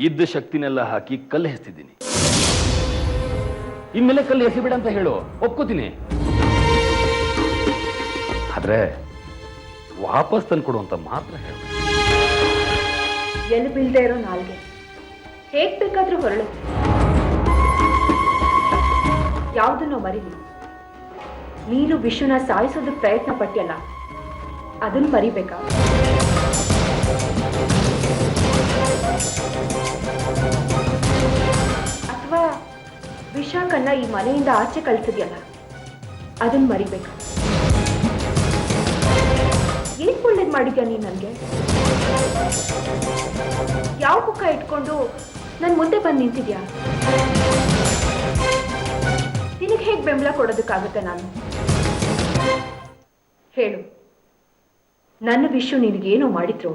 ಇದ್ದ ಶಕ್ತಿನೆಲ್ಲ ಹಾಕಿ ಕಲ್ಲು ಎಸ್ತಿದ್ದೀನಿ. ಇನ್ಮೇಲೆ ಕಲ್ಲು ಎಸಿಬೇಡ ಅಂತ ಹೇಳು, ಒಪ್ಕೋತೀನಿ. ಆದ್ರೆ ವಾಪಸ್ ತಂದ್ಕೊಡು ಅಂತ ಮಾತ್ರ ಹೇಳು. ಎಲ್ಲಿ ಬೀಳ್ದೇ ಇರೋ ನಾಲ್ಗೆ ಹೇಗ್ ಬೇಕಾದ್ರೂ ಹೊರಳು. ಯಾವುದನ್ನೋ ಮರಿಲಿ. ನೀನು ವಿಶ್ವನ ಸಾಯಿಸೋದಕ್ಕೆ ಪ್ರಯತ್ನ ಪಟ್ಟಿಯಲ್ಲ, ಅದನ್ನು ಮರಿಬೇಕಾ? ಅಥವಾ ವಿಶಾಖನ್ನ ಈ ಮನೆಯಿಂದ ಆಚೆ ಕಳಿಸಿದ್ಯಲ್ಲ, ಅದನ್ನು ಮರಿಬೇಕಾ? ಏನ್ ಒಳ್ಳೇದು ಮಾಡಿದ್ಯಾ ನೀನ್ ನನಗೆ? ಯಾವ ಮುಖ ಇಟ್ಕೊಂಡು ನನ್ ಮುಂದೆ ಬಂದು ನಿಂತಿದ್ಯಾ? ನಿನಗೆ ಹೇಗೆ ಬೆಂಬಲ ಕೊಡೋದಕ್ಕಾಗುತ್ತೆ ನಾನು? ಹೇಳು, ನನ್ನ ವಿಶ್ವ ನಿನಗೇನು ಮಾಡಿದ್ರು?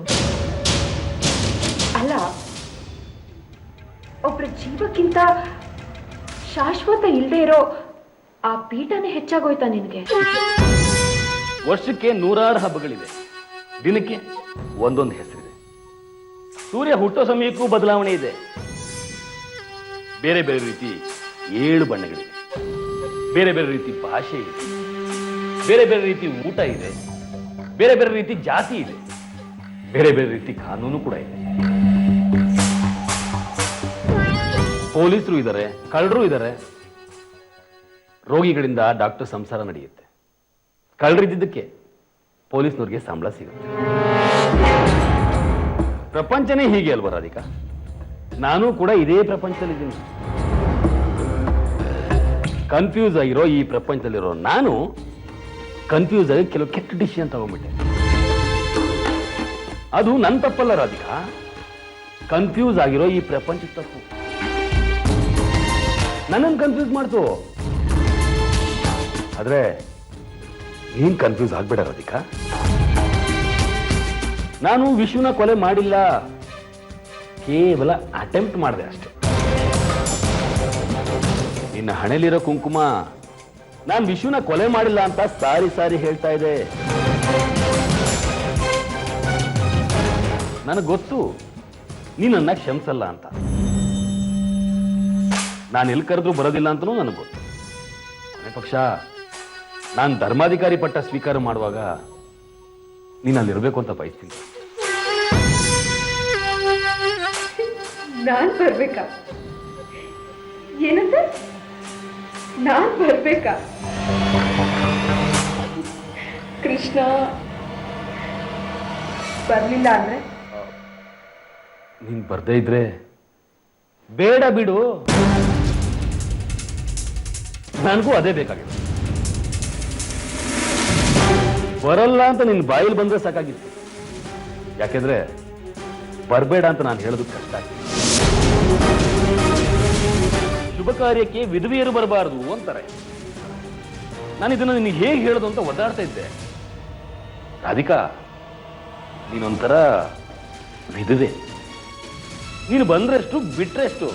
ಅಲ್ಲ, ಒಬ್ಬರ ಜೀವಕ್ಕಿಂತ ಶಾಶ್ವತ ಇಲ್ಲದೆ ಇರೋ ಆ ಪೀಠನೇ ಹೆಚ್ಚಾಗೋಯ್ತಾ ನಿನಗೆ? ವರ್ಷಕ್ಕೆ 106 ಹಬ್ಬಗಳಿವೆ. ದಿನಕ್ಕೆ ಒಂದೊಂದು ಹೆಸರಿದೆ. ಸೂರ್ಯ ಹುಟ್ಟೋ ಸಮಯಕ್ಕೂ ಬದಲಾವಣೆ ಇದೆ. ಬೇರೆ ಬೇರೆ ರೀತಿ 7 ಬಣ್ಣಗಳಿವೆ. ಬೇರೆ ಬೇರೆ ರೀತಿ ಭಾಷೆ ಇದೆ. ಬೇರೆ ಬೇರೆ ರೀತಿ ಊಟ ಇದೆ. ಬೇರೆ ಬೇರೆ ರೀತಿ ಜಾತಿ ಇದೆ. ಬೇರೆ ಬೇರೆ ರೀತಿ ಕಾನೂನು ಕೂಡ ಇದೆ. ಪೊಲೀಸರು ಇದ್ದಾರೆ, ಕಳ್ಳರು ಇದ್ದಾರೆ. ರೋಗಿಗಳಿಂದ ಡಾಕ್ಟರ್ ಸಂಸಾರ ನಡೆಯುತ್ತೆ. ಕಳ್ಳರಿದ್ದಕ್ಕೆ ಪೊಲೀಸ್ನವ್ರಿಗೆ ಸಂಬಳ ಸಿಗುತ್ತೆ. ಪ್ರಪಂಚನೇ ಹೀಗೆ ಅಲ್ವ ರಾಧಿಕಾ? ನಾನು ಕೂಡ ಇದೇ ಪ್ರಪಂಚದಲ್ಲಿದ್ದೀನಿ. ಕನ್ಫ್ಯೂಸ್ ಆಗಿರೋ ಈ ಪ್ರಪಂಚದಲ್ಲಿರೋ ನಾನು ಕನ್ಫ್ಯೂಸ್ ಆಗಿ ಕೆಲವು ಕೆಟ್ಟ ಡಿಸಿಷನ್ ತಗೊಂಡ್ಬಿಟ್ಟೆ. ಅದು ನನ್ನ ತಪ್ಪಲ್ಲ ರಾಧಿಕಾ, ಕನ್ಫ್ಯೂಸ್ ಆಗಿರೋ ಈ ಪ್ರಪಂಚದ ತಪ್ಪು. ನನ್ನನ್ನು ಕನ್ಫ್ಯೂಸ್ ಮಾಡ್ತು. ಆದ್ರೆ ನೀನ್ ಕನ್ಫ್ಯೂಸ್ ಆಗ್ಬೇಡ ರಾಧಿಕಾ. ನಾನು ವಿಶ್ವನ ಕೊಲೆ ಮಾಡಿಲ್ಲ, ಕೇವಲ ಅಟೆಂಪ್ಟ್ ಮಾಡಿದೆ ಅಷ್ಟೆ. ನಿನ್ನ ಹಣೆಯಲ್ಲಿರೋ ಕುಂಕುಮ ನಾನು ವಿಶ್ವನ ಕೊಲೆ ಮಾಡಿಲ್ಲ ಅಂತ ಸಾರಿ ಸಾರಿ ಹೇಳ್ತಾ ಇದೆ. ನನಗೆ ಗೊತ್ತು ನೀನನ್ನ ಕ್ಷಮಿಸಲ್ಲ ಅಂತ. ನಾನು ಎಲ್ಲಿ ಕರೆದ್ರೂ ಬರೋದಿಲ್ಲ ಅಂತನೂ ನನಗೆ ಗೊತ್ತು. ಕೊನೆ ಪಕ್ಷ ನಾನು ಧರ್ಮಾಧಿಕಾರಿ ಪಟ್ಟ ಸ್ವೀಕಾರ ಮಾಡುವಾಗ ನೀನು ಅಲ್ಲಿರ್ಬೇಕು ಅಂತ ಬಯಸ್ತೀನಿ. ನಾನ್ ಬರ್ಬೇಕಾ? ಏನಂತ? ನಾನ್ ಬರ್ಬೇಕಾ? ಕೃಷ್ಣ ಬರ್ಲಿಲ್ಲ ಅಂದ್ರೆ? ನೀನ್ ಬರ್ದೇ ಇದ್ರೆ ಬೇಡ ಬಿಡು. ನನಗೂ ಅದೇ ಬೇಕಾಗಿದೆ. ಬರಲ್ಲ ಅಂತ ನಿನ್ನ ಬಾಯಲ್ಲಿ ಬಂದ್ರೆ ಸಾಕಾಗಿತ್ತು. ಯಾಕೆಂದ್ರೆ ಬರಬೇಡ ಅಂತ ನಾನು ಹೇಳೋದಕ್ಕೆ ಕಷ್ಟ ಆಗ್ತದೆ. ಶುಭ ಕಾರ್ಯಕ್ಕೆ ವಿಧವೆಯರು ಬರಬಾರದು ಅಂತಾರೆ. ನಾನು ಇದನ್ನು ನಿನಗೆ ಹೇಗೆ ಹೇಳೋದು ಅಂತ ಒದ್ದಾಡ್ತಾ ಇದ್ದೆ. ರಾಧಿಕಾ, ನೀನೊಂಥರ ವಿಧವೆ. ನೀನು ಬಂದ್ರೆಷ್ಟು ಬಿಟ್ರೆಷ್ಟು.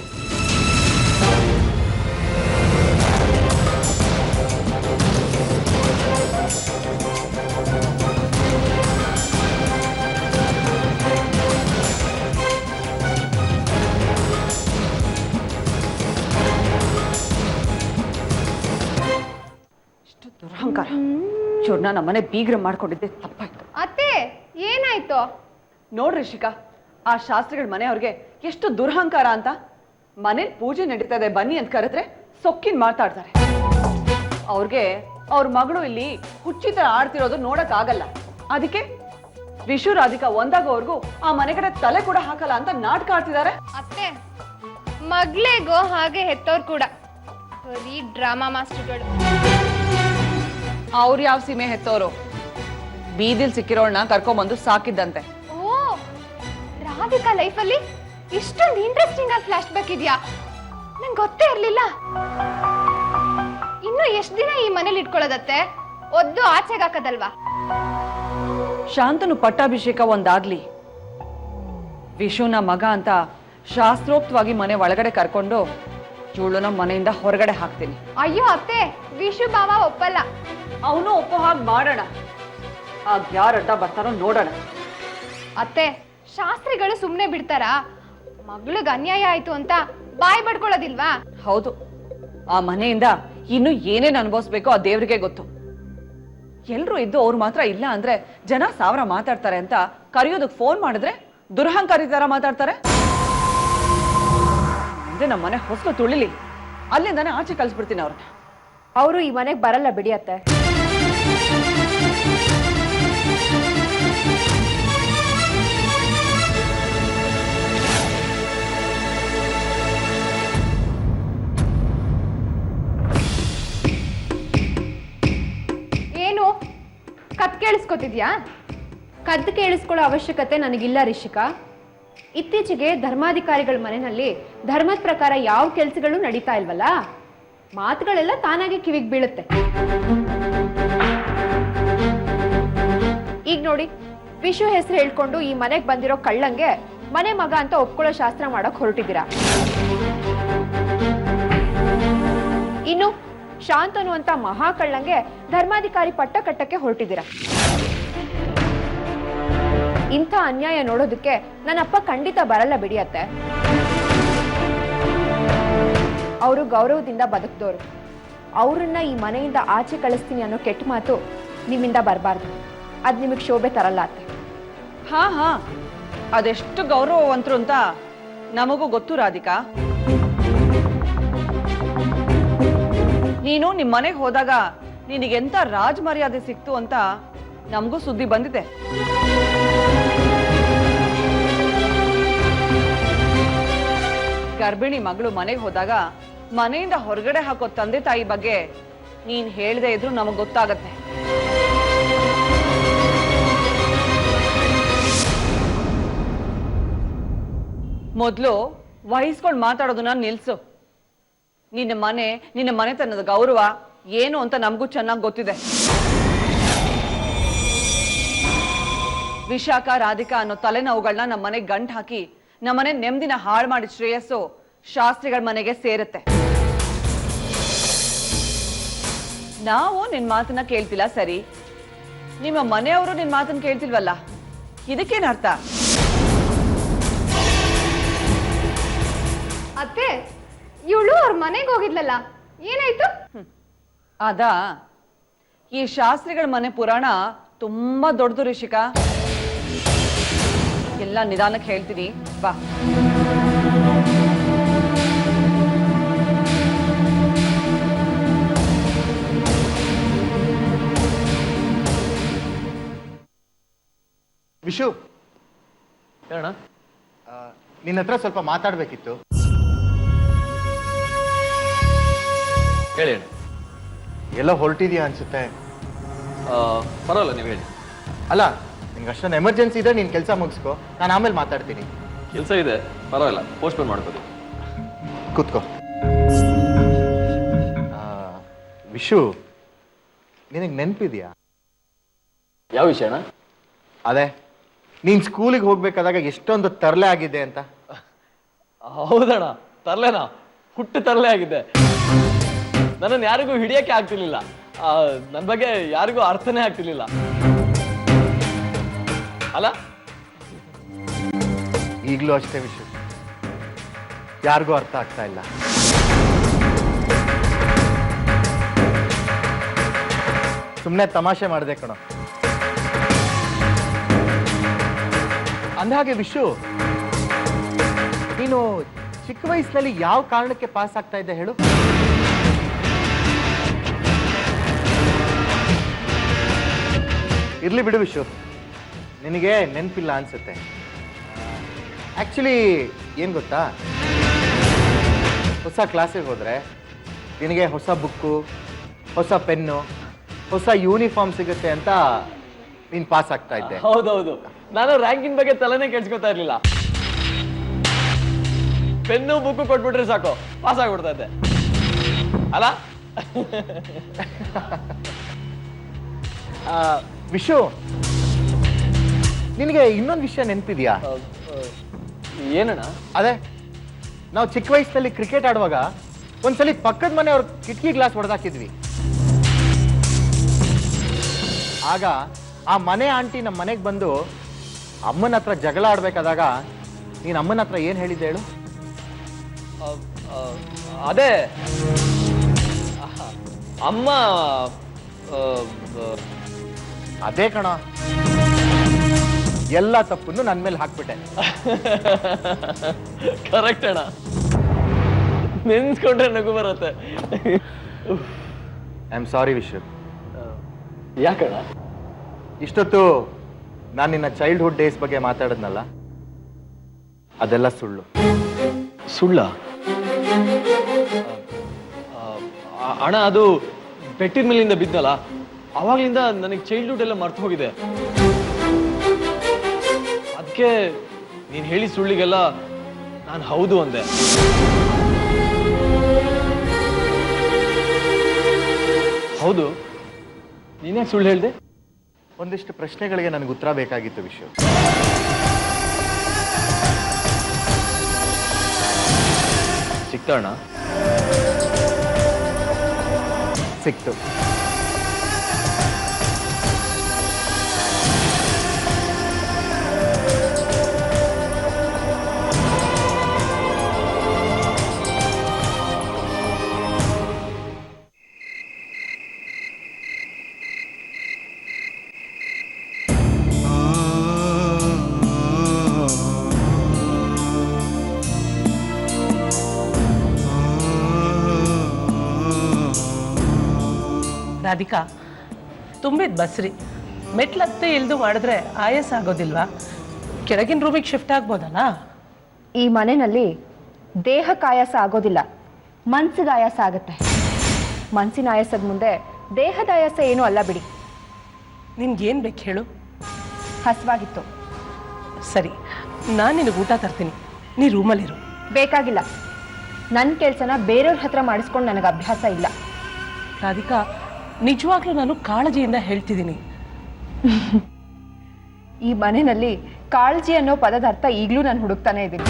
ದುರಹಂಕಾರ. ಇವ್ರನ್ನ ನಮ್ಮನೆ ಬೀಗ್ರ ಮಾಡ್ಕೊಂಡಿದ್ದೆ ತಪ್ಪಾಯ್ತು. ಅತ್ತೆ, ಏನಾಯ್ತು? ನೋಡ್ರಿ ಶಿಖಾ, ಆ ಶಾಸ್ತ್ರಿಗಳ ಮನೆಯವ್ರಿಗೆ ಎಷ್ಟು ದುರಹಂಕಾರ ಅಂತ. ಮನೇಲಿ ಪೂಜೆ ನಡೀತಾ ಇದೆ ಬನ್ನಿ ಅಂತ ಕರೆದ್ರೆ ಸೊಕ್ಕಿನ್ ಮಾತಾಡ್ತಾರೆ. ಅವ್ರಿಗೆ ಅವ್ರ ಮಗಳು ಇಲ್ಲಿ ಹುಚ್ಚಿ ತರ ಆಡ್ತಿರೋದು ನೋಡಕ್ ಆಗಲ್ಲ. ಅದಕ್ಕೆ ವಿಶು ರಾಧಿಕಾ ಒಂದಾಗೋವರೆಗೂ ಆ ಮನೆ ಕಡೆ ತಲೆ ಕೂಡ ಹಾಕಲ್ಲ ಅಂತ ನಾಟಕ ಆಡ್ತಿದ್ದಾರೆ. ಅತ್ತೆ, ಮಗ್ಳೆಗೋ ಹಾಗೆ ಹೆತ್ತವ್ರು ಕೂಡ ಬರೀ ಡ್ರಾಮಾ ಮಾಸ್ಟರ್ಗಳು. ಅವ್ರು ಯಾವ ಸೀಮೆ ಹೆತ್ತೋರು? ಬೀದಿಲ್ ಸಿಕ್ಕಿರೋಳ್ನ ಕರ್ಕೊಂಡ್ಬಂದು ಸಾಕಿದ್ದಂತೆ. ಓ, ರಾಧಿಕಾ ಲೈಫಲ್ಲಿ ಇಷ್ಟೊಂದು ಇಂಟ್ರೆಸ್ಟಿಂಗ್ ಆಗಿ ಫ್ಲಾಶ್ ಬ್ಯಾಕ್ ಇದೆಯಾ? ನಂಗೆ ಗೊತ್ತೇ ಇರ್ಲಿಲ್ಲ. ಇನ್ನು ಎಷ್ಟು ದಿನ ಈ ಮನೇಲಿ ಇಟ್ಕೊಳ್ಳೋದತ್ತೆ? ಒದ್ದು ಆಚೆಗೆ ಹಾಕದಲ್ವಾ? ಶಾಂತನು ಪಟ್ಟಾಭಿಷೇಕ ಒಂದಾಗ್ಲಿ, ವಿಶುನ ಮಗ ಅಂತ ಶಾಸ್ತ್ರೋಕ್ತವಾಗಿ ಮನೆ ಒಳಗಡೆ ಕರ್ಕೊಂಡು ಇವಳನ್ನ ಮನೆಯಿಂದ ಹೊರಗಡೆ ಹಾಕ್ತೀನಿ. ಅಯ್ಯೋ ಅತ್ತೆ, ವಿಶು ಬಾವ ಒಪ್ಪಲ್ಲ. ಅವನು ಒಪ್ಪೋ ಹಾಗೆ ಮಾಡೋಣ. ಆಗ ಯಾರು ಅಡ್ಡ ಬರ್ತಾರೋ ನೋಡೋಣ. ಅತ್ತೆ, ಶಾಸ್ತ್ರಿಗಳು ಸುಮ್ಮನೆ ಬಿಡ್ತಾರಾ? ಮಗಳಿಗೆ ಅನ್ಯಾಯ ಆಯ್ತು ಅಂತ ಬಾಯ್ ಬಡ್ಕೊಳ್ಳೋದಿಲ್ವಾ? ಹೌದು, ಆ ಮನೆಯಿಂದ ಇನ್ನು ಏನೇನ್ ಅನುಭವಿಸ್ಬೇಕೋ ಆ ದೇವ್ರಿಗೆ ಗೊತ್ತು. ಎಲ್ರೂ ಇದ್ದು ಅವ್ರು ಮಾತ್ರ ಇಲ್ಲ ಅಂದ್ರೆ ಜನ ಸಾವಿರ ಮಾತಾಡ್ತಾರೆ ಅಂತ ಕರೆಯೋದಕ್ ಫೋನ್ ಮಾಡಿದ್ರೆ ದುರಹಂಕಾರಿ ತರ ಮಾತಾಡ್ತಾರೆ. ಅಂದ್ರೆ ನಮ್ಮ ಮನೆ ಹೊಸಲು ತುಳಿಲಿ, ಅಲ್ಲಿಂದಾನೆ ಆಚೆ ಕಳ್ಸ್ಬಿಡ್ತೀನಿ ಅವ್ರನ್ನ. ಅವರು ಈ ಮನೆಗೆ ಬರಲ್ಲ ಬಿಡಿಯತ್ತೆ. ಏನು ಕತ್ ಕೇಳಿಸ್ಕೊತಿದ್ಯಾ? ಕದ್ದು ಕೇಳಿಸ್ಕೊಳ್ಳೋ ಅವಶ್ಯಕತೆ ನನಗಿಲ್ಲ ರಿಷಿಕಾ. ಇತ್ತೀಚೆಗೆ ಧರ್ಮಾಧಿಕಾರಿಗಳ ಮನೆಯಲ್ಲಿ ಧರ್ಮದ ಪ್ರಕಾರ ಯಾವ ಕೆಲಸಗಳು ನಡೀತಾ ಇಲ್ವಲ್ಲ, ಮಾತುಗಳೆಲ್ಲ ತಾನಾಗೆ ಕಿವಿಗೆ ಬೀಳುತ್ತೆ. ಈಗ ನೋಡಿ, ವಿಷು ಹೆಸರು ಹೇಳ್ಕೊಂಡು ಈ ಮನೆಗೆ ಬಂದಿರೋ ಕಳ್ಳಂಗೆ ಮನೆ ಮಗ ಅಂತ ಒಪ್ಕೊಳ್ಳೋ ಶಾಸ್ತ್ರ ಮಾಡಕ್ ಹೊರಟಿದ್ದೀರಾ. ಇನ್ನು ಶಾಂತನು ಅಂತ ಮಹಾ ಕಳ್ಳಂಗೆ ಧರ್ಮಾಧಿಕಾರಿ ಪಟ್ಟ ಕಟ್ಟಕ್ಕೆ ಹೊರಟಿದ್ದೀರಾ. ಇಂಥ ಅನ್ಯಾಯ ನೋಡೋದಕ್ಕೆ ನನ್ನಪ್ಪ ಖಂಡಿತ ಬರಲ್ಲ ಬಿಡಿಯತ್ತೆ. ಅವರು ಗೌರವದಿಂದ ಬದುಕಿದವರು. ಅವರನ್ನ ಈ ಮನೆಯಿಂದ ಆಚೆ ಕಳಿಸ್ತೀನಿ ಅನ್ನೋ ಕೆಟ್ಟ ಮಾತು ನಿಮ್ಮಿಂದ ಬರಬಾರ್ದು. ಅದ್ ನಿಮಗೆ ಶೋಭೆ ತರಲ್ಲ ಅತ್ತೆ. ಹಾ ಹಾ, ಅದೆಷ್ಟು ಗೌರವವಂತರು ಅಂತ ನಮಗೂ ಗೊತ್ತು ರಾಧಿಕಾ. ನೀನು ನಿಮ್ ಮನೆಗೆ ಹೋದಾಗ ನಿನಗೆಂತ ರಾಜ ಮರ್ಯಾದೆ ಸಿಕ್ತು ಅಂತ ನಮಗೂ ಸುದ್ದಿ ಬಂದಿದೆ. ಗರ್ಭಿಣಿ ಮಗಳು ಮನೆಗೆ ಹೋದಾಗ ಮನೆಯಿಂದ ಹೊರಗಡೆ ಹಾಕೋ ತಂದೆ ತಾಯಿ ಬಗ್ಗೆ ನೀನ್ ಹೇಳ್ದೆ ಇದ್ರು ನಮಗ್ ಗೊತ್ತಾಗತ್ತೆ. ಮೊದ್ಲು ವಹಿಸ್ಕೊಂಡು ಮಾತಾಡೋದನ್ನ ನಿಲ್ಸು. ನಿನ್ನ ಮನೆತನದ ಗೌರವ ಏನು ಅಂತ ನಮಗೂ ಚೆನ್ನಾಗಿ ಗೊತ್ತಿದೆ. ವಿಶಾಖ ರಾಧಿಕಾ ಅನ್ನೋ ತಲೆನೋವುಗಳನ್ನ ನಮ್ಮ ಮನೆಗೆ ಗಂಟು ಹಾಕಿ ನಮ್ಮನೆ ನೆಮ್ಮದಿನ ಹಾಳು ಮಾಡಿದ ಶ್ರೇಯಸ್ಸು ಶಾಸ್ತ್ರಿಗಳ ಮನೆಗೆ ಸೇರುತ್ತೆ. ನಾವು ನಿನ್ ಮಾತನ್ನ ಕೇಳ್ತಿಲ್ಲ ಸರಿ, ನಿಮ್ಮ ಮನೆಯವರು ನಿನ್ ಮಾತನ್ನ ಕೇಳ್ತಿಲ್ವಲ್ಲ, ಇದಕ್ಕೇನ್ ಅರ್ಥ? ಅತ್ತೆ, ಇವಳು ಅವ್ರ ಮನೆಗೆ ಹೋಗಿದ್ಲಲ್ಲ, ಏನಾಯ್ತು? ಅದಾ, ಈ ಶಾಸ್ತ್ರಿಗಳ ಮನೆ ಪುರಾಣ ತುಂಬಾ ದೊಡ್ಡದು ರಿಷಿಕಾ. ಎಲ್ಲ ನಿಧಾನಕ್ಕೆ ಹೇಳ್ತೀನಿ, ಬಾ. ವಿಶು, ಹೇಳೋಣ. ನಿನ್ನ ಹತ್ರ ಸ್ವಲ್ಪ ಮಾತಾಡ್ಬೇಕಿತ್ತು. ಹೇಳಿ. ಎಲ್ಲ ಹೊರಟಿದ್ಯಾ ಅನ್ಸುತ್ತೆ. ಪರವಾಗಿಲ್ಲ, ನೀವು ಹೇಳಿ. ಅಲ್ಲ, ನಿನ್ಗೆ ಅಷ್ಟೊಂದು ಎಮರ್ಜೆನ್ಸಿ ಇದೆ, ನೀನು ಕೆಲಸ ಮುಗಿಸ್ಕೋ, ನಾನು ಆಮೇಲೆ ಮಾತಾಡ್ತೀನಿ. ಕೆಲಸ ಇದೆ, ಪರವಾಗಿಲ್ಲ, ಪೋಸ್ಟ್ಪೋನ್ ಮಾಡ್ಕೋದು. ಕೂತ್ಕೋ. ವಿಶು, ನಿನಗೆ ನೆನಪಿದ್ಯಾ? ಯಾವ ವಿಷಯನ? ಅದೇ ನೀನ್ ಸ್ಕೂಲಿಗೆ ಹೋಗ್ಬೇಕಾದಾಗ ಎಷ್ಟೊಂದು ತರಲೆ ಆಗಿದೆ ಅಂತ. ಹೌದಣ್ಣ, ತರ್ಲೆನಾ? ಹುಟ್ಟು ತರಲೆ ಆಗಿದ್ದೆ. ನನ್ನನ್ನು ಯಾರಿಗೂ ಹಿಡಿಯಕ್ಕೆ ಆಗ್ತಿರ್ಲಿಲ್ಲ. ನನ್ನ ಬಗ್ಗೆ ಯಾರಿಗೂ ಅರ್ಥನೇ ಆಗ್ತಿರ್ಲಿಲ್ಲ ಅಲ್ಲ? ಈಗಲೂ ಅಷ್ಟೇ ವಿಷು, ಯಾರಿಗೂ ಅರ್ಥ ಆಗ್ತಾ ಇಲ್ಲ. ಸುಮ್ಮನೆ ತಮಾಷೆ ಮಾಡಿದೆ ಕಣೋ. ಅಂದಹಾಗೆ ವಿಶು, ನೀನು ಚಿಕ್ಕ ವಯಸ್ಸಿನಲ್ಲಿ ಯಾವ ಕಾರಣಕ್ಕೆ ಪಾಸ್ ಆಗ್ತಾ ಇದ್ದೆ ಹೇಳು? ಇರ್ಲಿ ಬಿಡು ವಿಶು, ನಿನಗೆ ನೆನಪಿಲ್ಲ ಅನ್ಸುತ್ತೆ. ಆಕ್ಚುಲಿ ಏನ್ ಗೊತ್ತಾ, ಹೊಸ ಕ್ಲಾಸಿಗೆ ಹೋದ್ರೆ ನಿನಗೆ ಹೊಸ ಬುಕ್ಕು, ಹೊಸ ಪೆನ್ನು, ಹೊಸ ಯೂನಿಫಾರ್ಮ್ ಸಿಗುತ್ತೆ ಅಂತ ನೀನ್ ಪಾಸ್ ಆಗ್ತಾ ಇದ್ದೆ. ಹೌದೌದು, ನಾನು ರ್ಯಾಂಕಿನ ಬಗ್ಗೆ ತಲೆನೇ ಕೆಡ್ಸ್ಕೊತಾ ಇರ್ಲಿಲ್ಲ. ಪೆನ್ನು ಬುಕ್ಕು ಕೊಟ್ಬಿಟ್ರೆ ಸಾಕು, ಪಾಸ್ ಆಗ್ಬಿಡ್ತಾ ಇದ್ದೆ ಅಲ್ಲ? ವಿಶು, ನಿನಗೆ ಇನ್ನೊಂದು ವಿಷಯ ನೆನಪಿದ್ಯಾ? ಏನಣ್ಣ? ಅದೇ, ನಾವು ಚಿಕ್ಕ ವಯಸ್ಸಲ್ಲಿ ಕ್ರಿಕೆಟ್ ಆಡುವಾಗ ಒಂದ್ಸಲಿ ಪಕ್ಕದ ಮನೆಯವ್ರ ಕಿಟಕಿ ಗ್ಲಾಸ್ ಹೊಡೆದಾಕಿದ್ವಿ. ಆಗ ಆ ಮನೆ ಆಂಟಿ ನಮ್ಮ ಮನೆಗೆ ಬಂದು ಅಮ್ಮನ ಹತ್ರ ಜಗಳ ಆಡ್ಬೇಕಾದಾಗ ನೀನು ಅಮ್ಮನ ಹತ್ರ ಏನು ಹೇಳಿದ್ದೆ ಹೇಳು? ಅದೇ ಅಮ್ಮ ಅದೇ ಕಣ, ಎಲ್ಲ ತಪ್ಪನ್ನು ನನ್ನ ಮೇಲೆ ಹಾಕ್ಬಿಟ್ಟೆ. ಕರೆಕ್ಟ್ ಅಣ್ಣ, ನೆನ್ಸ್ಕೊಂಡ್ರೆ ನಗು ಬರುತ್ತೆ. ಐ ಆಮ್ ಸಾರಿ ವಿಶ್ವ. ಯಾಕಣ್ಣ? ಇಷ್ಟೊತ್ತು ನಾನು ನಿನ್ನ ಚೈಲ್ಡ್ಹುಡ್ ಡೇಸ್ ಬಗ್ಗೆ ಮಾತಾಡಿದ್ನಲ್ಲ, ಅದೆಲ್ಲ ಸುಳ್ಳು. ಸುಳ್ಳ? ಅಣ್ಣ, ಅದು ಬೆಟ್ಟಿದ ಮೇಲಿಂದ ಬಿದ್ದಲ್ಲ, ಅವಾಗ್ಲಿಂದ ನನಗೆ ಚೈಲ್ಡ್ಹುಡ್ ಎಲ್ಲ ಮರ್ತು ಹೋಗಿದೆ. ಅದಕ್ಕೆ ನೀನು ಹೇಳಿ ಸುಳ್ಳಿಗೆಲ್ಲ ನಾನು ಹೌದು ಅಂದೆ. ಹೌದು, ನೀನ್ಯಾಕೆ ಸುಳ್ಳು ಹೇಳ್ದೆ? ಒಂದಿಷ್ಟು ಪ್ರಶ್ನೆಗಳಿಗೆ ನನಗೆ ಉತ್ತರ ಬೇಕಾಗಿತ್ತು ವಿಶ್ವ. ಸಿಕ್ತಣ್ಣ? ಸಿಕ್ತು. ರಾಧಿಕಾ, ತುಂಬಿದ ಬಸ್ರಿ, ಮೆಟ್ಲತ್ತೆ ಇಲ್ದು ಮಾಡಿದ್ರೆ ಆಯಾಸ ಆಗೋದಿಲ್ವಾ? ಕೆಳಗಿನ ರೂಮಿಗೆ ಶಿಫ್ಟ್ ಆಗ್ಬೋದಲ್ಲ? ಈ ಮನೆಯಲ್ಲಿ ದೇಹಕ್ಕೆ ಆಯಾಸ ಆಗೋದಿಲ್ಲ, ಮನ್ಸಿಗೆ ಆಯಾಸ ಆಗುತ್ತೆ. ಮನ್ಸಿನ ಆಯಾಸದ ಮುಂದೆ ದೇಹದ ಆಯಾಸ ಏನೂ ಅಲ್ಲ ಬಿಡಿ. ನಿನ್ಗೇನು ಬೇಕು ಹೇಳು? ಹಸ್ವಾಗಿತ್ತು. ಸರಿ, ನಾನು ನಿನಗೆ ಊಟ ತರ್ತೀನಿ, ನೀ ರೂಮಲ್ಲಿರು. ಬೇಕಾಗಿಲ್ಲ, ನನ್ನ ಕೆಲಸನ ಬೇರೆಯವ್ರ ಹತ್ರ ಮಾಡಿಸ್ಕೊಂಡು ನನಗೆ ಅಭ್ಯಾಸ ಇಲ್ಲ. ರಾಧಿಕಾ, ನಿಜವಾಗ್ಲೂ ನಾನು ಕಾಳಜಿಯಿಂದ ಹೇಳ್ತಿದ್ದೀನಿ. ಈ ಮನೆಯಲ್ಲಿ ಕಾಳಜಿ ಅನ್ನೋ ಪದದ ಅರ್ಥ ಈಗಲೂ ನಾನು ಹುಡುಕ್ತಾನೆ ಇದ್ದೀನಿ.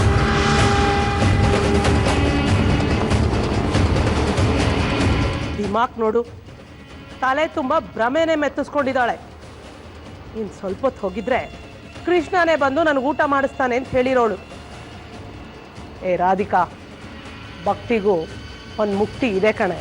ದಿಮಾಕ್ ನೋಡು, ತಲೆ ತುಂಬ ಭ್ರಮೆನೇ ಮೆತ್ತಿಸ್ಕೊಂಡಿದ್ದಾಳೆ. ಇನ್ನು ಸ್ವಲ್ಪ ಹೊತ್ತು ಹೋಗಿದ್ರೆ ಕೃಷ್ಣನೇ ಬಂದು ನನಗೆ ಊಟ ಮಾಡಿಸ್ತಾನೆ ಅಂತ ಹೇಳಿರೋಳು. ಏ ರಾಧಿಕಾ, ಭಕ್ತಿಗೂ ಒಂದು ಮುಕ್ತಿ ಇದೆ ಕಣೆ.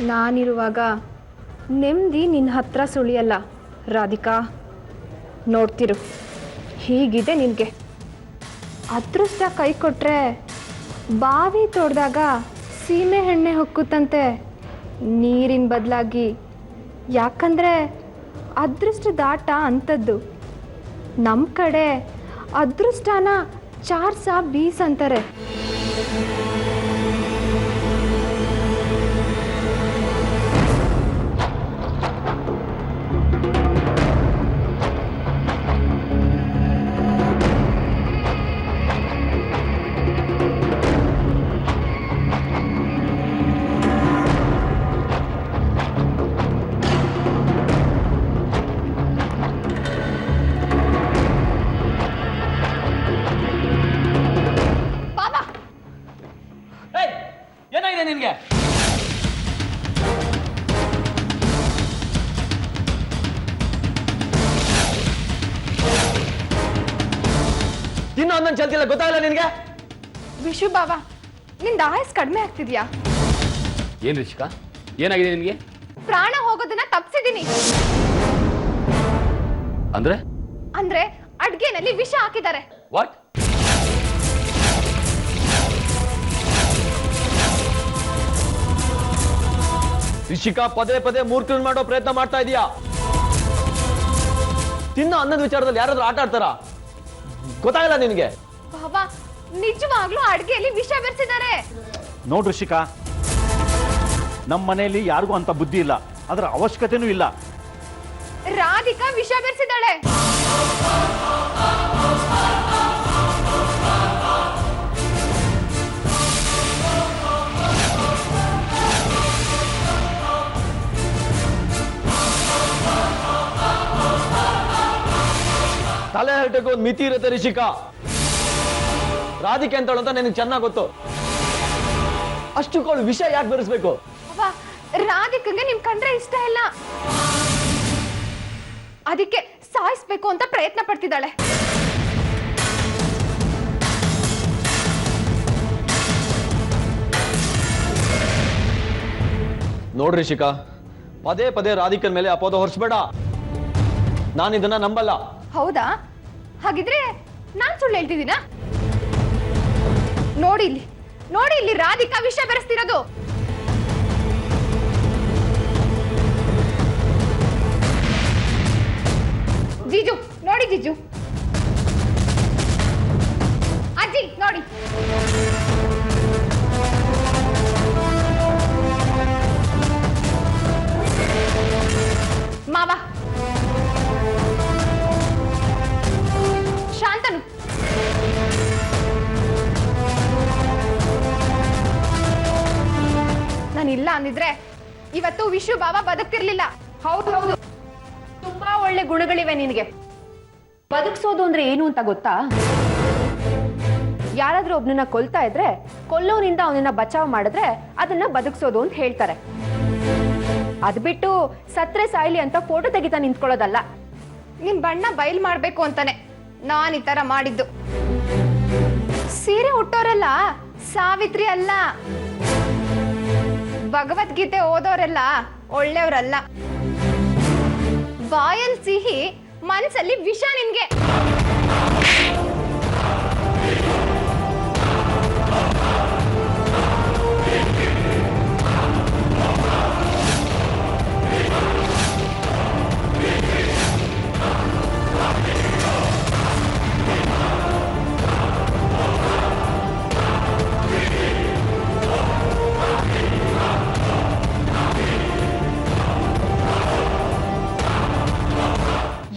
ನಾನಿರುವಾಗ ನೆಮ್ಮದಿ ನಿನ್ನ ಹತ್ರ ಸುಳಿಯಲ್ಲ ರಾಧಿಕಾ. ನೋಡ್ತಿರು, ಹೀಗಿದೆ ನಿನಗೆ. ಅದೃಷ್ಟ ಕೈ ಕೊಟ್ಟರೆ ಬಾವಿ ತೋಡ್ದಾಗ ಸೀಮೆ ಎಣ್ಣೆ ಹೊಕ್ಕುತ್ತಂತೆ ನೀರಿನ ಬದಲಾಗಿ. ಯಾಕಂದರೆ ಅದೃಷ್ಟದ ಆಟ ಅಂಥದ್ದು. ನಮ್ಮ ಕಡೆ ಅದೃಷ್ಟನ 420 ಅಂತಾರೆ. ತಿನ್ನೋ ಅನ್ನನ್ ಚಲ್ತಿಲ್ಲ, ಗೊತ್ತಾಗಲ್ಲ ನಿನ್ಗೆ? ವಿಶು ಬಾವ, ನಿಂದ ಆಯಸ್ ಕಡಿಮೆ ಆಗ್ತಿದ್ಯಾ? ಏನ್ ರಿಷಿಕಾ, ಏನಾಗಿದೆ ನಿನ್ಗೆ? ಪ್ರಾಣ ಹೋಗೋದನ್ನ ತಪ್ಸಿದೀನಿ. ಅಂದ್ರೆ ಅಡ್ಗೆನಲ್ಲಿ ವಿಷ ಹಾಕಿದ್ದಾರೆ. ವಾಟ್? ರಿಷಿಕಾ, ಪದೇ ಪದೇ ಮೂರ್ಖನ್ ಮಾಡೋ ಪ್ರಯತ್ನ ಮಾಡ್ತಾ ಇದೀಯಾ. ತಿನ್ನೋ ಅನ್ನದ ವಿಚಾರದಲ್ಲಿ ಯಾರಾದ್ರೂ ಆಟ ಆಡ್ತಾರ? ಗೊತ್ತಾಗಲ್ಲ ನಿನ್ಗೆ? ಬಾಬಾ, ನಿಜವಾಗ್ಲೂ ಅಡ್ಗೆಯಲ್ಲಿ ವಿಷ ಬೆರೆಸಿದ್ದಾರೆ. ನೋಡ್ರಿ ಋಷಿಕಾ, ನಮ್ಮ ಮನೆಯಲ್ಲಿ ಯಾರಿಗೂ ಅಂತ ಬುದ್ಧಿ ಇಲ್ಲ, ಅದರ ಅವಶ್ಯಕತೆನೂ ಇಲ್ಲ. ರಾಧಿಕಾ ವಿಷ ಬೆರೆಸಿದ್ದಾಳೆ. ತಲೆ ಹರಟೆಗೆ ಒಂದು ಮಿತಿ ಇರುತ್ತೆ ರಿಷಿಕಾ. ರಾಧಿಕೆ ಅಂತವಳು ಅಂತ ನಿನಗೆ ಚೆನ್ನಾಗಿ ಗೊತ್ತು. ಅಷ್ಟಕ್ಕವಳು ವಿಷಯ ಯಾಕೆ ಬೆರೆಸ್ಬೇಕು? ಬಾಬಾ, ರಾಧಿಕಂಗೆ ನಿಮ್ ಕಂಡ್ರೆ ಇಷ್ಟ ಇಲ್ಲ, ಅದಕ್ಕೆ ಸಾಯಿಸ್ಬೇಕು ಅಂತ ಪ್ರಯತ್ನ ಪಡ್ತಿದ್ದಾಳೆ. ನೋಡ್ರಿ ಶಿಖಾ, ಪದೇ ಪದೇ ರಾಧಿಕನ್ ಮೇಲೆ ಅಪೋದ ಹೊರಿಸ್ಬೇಡ. ನಾನು ಇದನ್ನ ನಂಬಲ್ಲ. ಹೌದಾ? ಹಾಗಿದ್ರೆ ನಾನ್ ಸುಳ್ಳು ಹೇಳ್ತಿದ್ದೀನಾ? ನೋಡಿ ಇಲ್ಲಿ ರಾಧಿಕಾ ವಿಷ ಬೆರೆಸ್ತಿರೋದು. ಜೀಜು ನೋಡಿ, ಜೀಜು ಅಜ್ಜಿ ನೋಡಿ. ಮಾವ, ಶಾಂತನು, ನಾನಿಲ್ಲ ಅಂದಿದ್ರೆ ಇವತ್ತು ವಿಶು ಬಾಬಾ ಬದುಕ್ತಿರ್ಲಿಲ್ಲ. ಹೌದು, ತುಂಬಾ ಒಳ್ಳೆ ಗುಣಗಳಿವೆ ನಿನಗೆ. ಬದುಕ್ಸೋದು ಅಂದ್ರೆ ಏನು ಅಂತ ಗೊತ್ತಾ? ಯಾರಾದ್ರೂ ಒಬ್ನನ್ನ ಕೊಲ್ತಾ ಇದ್ರೆ ಕೊಲ್ಲೋನಿಂದ ಅವನನ್ನ ಬಚಾವ್ ಮಾಡಿದ್ರೆ ಅದನ್ನ ಬದುಕ್ಸೋದು ಅಂತ ಹೇಳ್ತಾರೆ. ಅದ್ ಬಿಟ್ಟು ಸತ್ರೆ ಸಾಯ್ಲಿ ಅಂತ ಫೋಟೋ ತೆಗಿತಾ ನಿಂತ್ಕೊಳ್ಳೋದಲ್ಲ. ನಿನ್ ಬಣ್ಣ ಬಯಲ್ ಮಾಡ್ಬೇಕು ಅಂತಾನೆ ನಾನ್ ಈ ತರ ಮಾಡಿದ್ದು. ಸೀರೆ ಉಟ್ಟೋರೆಲ್ಲ ಸಾವಿತ್ರಿ ಅಲ್ಲ, ಭಗವದ್ಗೀತೆ ಓದೋರೆಲ್ಲ ಒಳ್ಳೆಯವರಲ್ಲ. ಬಾಯಲ್ ಸಿಹಿ, ಮನ್ಸಲ್ಲಿ ವಿಷ ನಿನ್ಗೆ.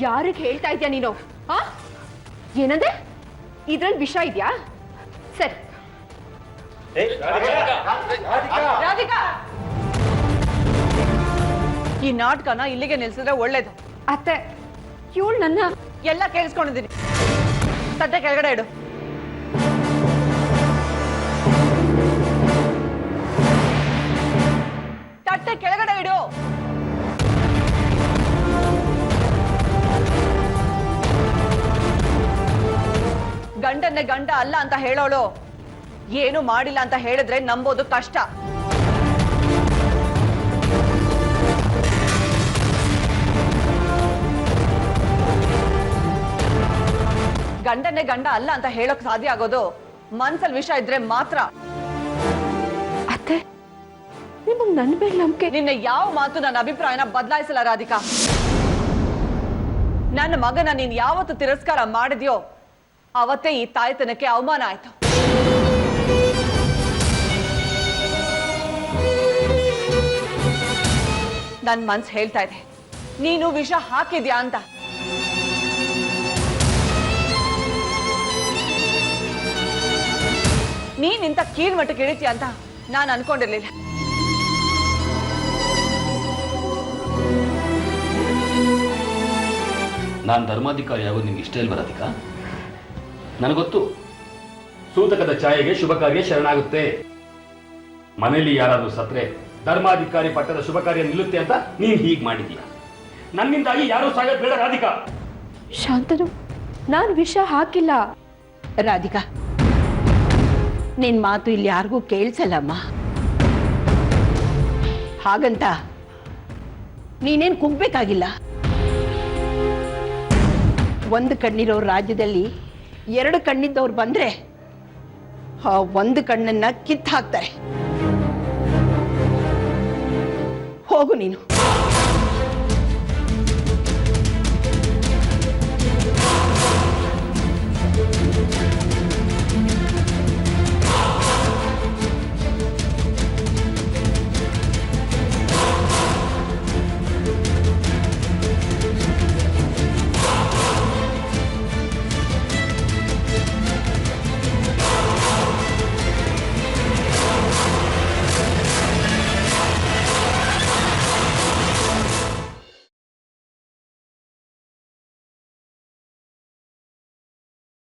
ಯಾರಿಗೆ ಹೇಳ್ತಾ ಇದ್ಯಾ ನೀನು? ಏನಂದ್ರೆ ಇದ್ರಲ್ಲಿ ವಿಷ ಇದ್ಯಾ? ಸರಿ, ರಾಧಿಕಾ, ಈ ನಾಟಕನ ಇಲ್ಲಿಗೆ ನಿಲ್ಸಿದ್ರೆ ಒಳ್ಳೇದು. ಅತ್ತೆ, ಇವಳು ನನ್ನ ಎಲ್ಲ ಕೇಳಿಸ್ಕೊಂಡಿದ್ದೀನಿ. ತಟ್ಟೆ ಕೆಳಗಡೆ ಇಡು. ತಟ್ಟೆ ಕೆಳಗಡೆ ಇಡು. ಗಂಡನ್ನೇ ಗಂಡ ಅಲ್ಲ ಅಂತ ಹೇಳೋಳು ಏನು ಮಾಡಿಲ್ಲ ಅಂತ ಹೇಳಿದ್ರೆ ನಂಬೋದು ಕಷ್ಟ. ಗಂಡನ್ನೇ ಗಂಡ ಅಲ್ಲ ಅಂತ ಹೇಳೋಕ್ ಸಾಧ್ಯ ಆಗೋದು ಮನ್ಸಲ್ಲಿ ವಿಷ ಇದ್ರೆ ಮಾತ್ರ. ಅತ್ತೆ, ನಿಮಗ್ ನನ್ ಮೇಲೆ ನಂಬಿಕೆ? ನಿನ್ನ ಯಾವ ಮಾತು ನನ್ನ ಅಭಿಪ್ರಾಯನ ಬದಲಾಯಿಸಲ್ಲ ರಾಧಿಕಾ. ನನ್ನ ಮಗನ ನೀನ್ ಯಾವತ್ತು ತಿರಸ್ಕಾರ ಮಾಡಿದ್ಯೋ ಅವತ್ತೇ ಈ ತಾಯ್ತನಕ್ಕೆ ಅವಮಾನ ಆಯ್ತು. ನನ್ ಮನ್ಸು ಹೇಳ್ತಾ ಇದೆ ನೀನು ವಿಷ ಹಾಕಿದ್ಯಾ ಅಂತ. ನೀನ್ ಇಂಥ ಕೀಳ್ಮಟ್ಟಕ್ಕೆ ಇಳಿತೀಯ ಅಂತ ನಾನು ಅನ್ಕೊಂಡಿರ್ಲಿಲ್ಲ. ನಾನು ಧರ್ಮಾಧಿಕಾರಿ ಆಗೋದು ನಿಮ್ಗೆ ಇಷ್ಟ ಇಲ್ವ ರಾಧಿಕಾ? ನನಗೊತ್ತು, ಸೂತಕದ ಛಾಯೆಗೆ ಶುಭ ಕಾರ್ಯ ಶರಣಾಗುತ್ತೆ. ಮನೆಯಲ್ಲಿ ಯಾರಾದ್ರೂ ಸತ್ರೆ ಧರ್ಮಾಧಿಕಾರಿ ಪಟ್ಟದ ಶುಭ ಕಾರ್ಯ ನಿಲ್ಲುತ್ತೆ ಅಂತ ನೀನ್ ಹೀಗ್ ಮಾಡಿದೀಯ. ನನ್ನಿಂದಾಗಿ ಯಾರೂ ಸಾಯೋದ್ ಬೇಡ ರಾಧಿಕಾ. ಶಾಂತನು, ನಾನು ವಿಷ ಹಾಕಿಲ್ಲ. ರಾಧಿಕಾ, ನಿನ್ ಮಾತು ಇಲ್ಲಿ ಯಾರಿಗೂ ಕೇಳಿಸಲ್ಲಮ್ಮ. ಹಾಗಂತ ನೀನೇನ್ ಕುಗ್ಬೇಕಾಗಿಲ್ಲ. ಒಂದು ಕಣ್ಣಿರೋ ರಾಜ್ಯದಲ್ಲಿ ಎರಡು ಕಣ್ಣಿದ್ದವ್ರು ಬಂದ್ರೆ ಆ ಒಂದು ಕಣ್ಣನ್ನ ಕಿತ್ತು ಹಾಕ್ತಾರೆ. ಹೋಗು ನೀನು.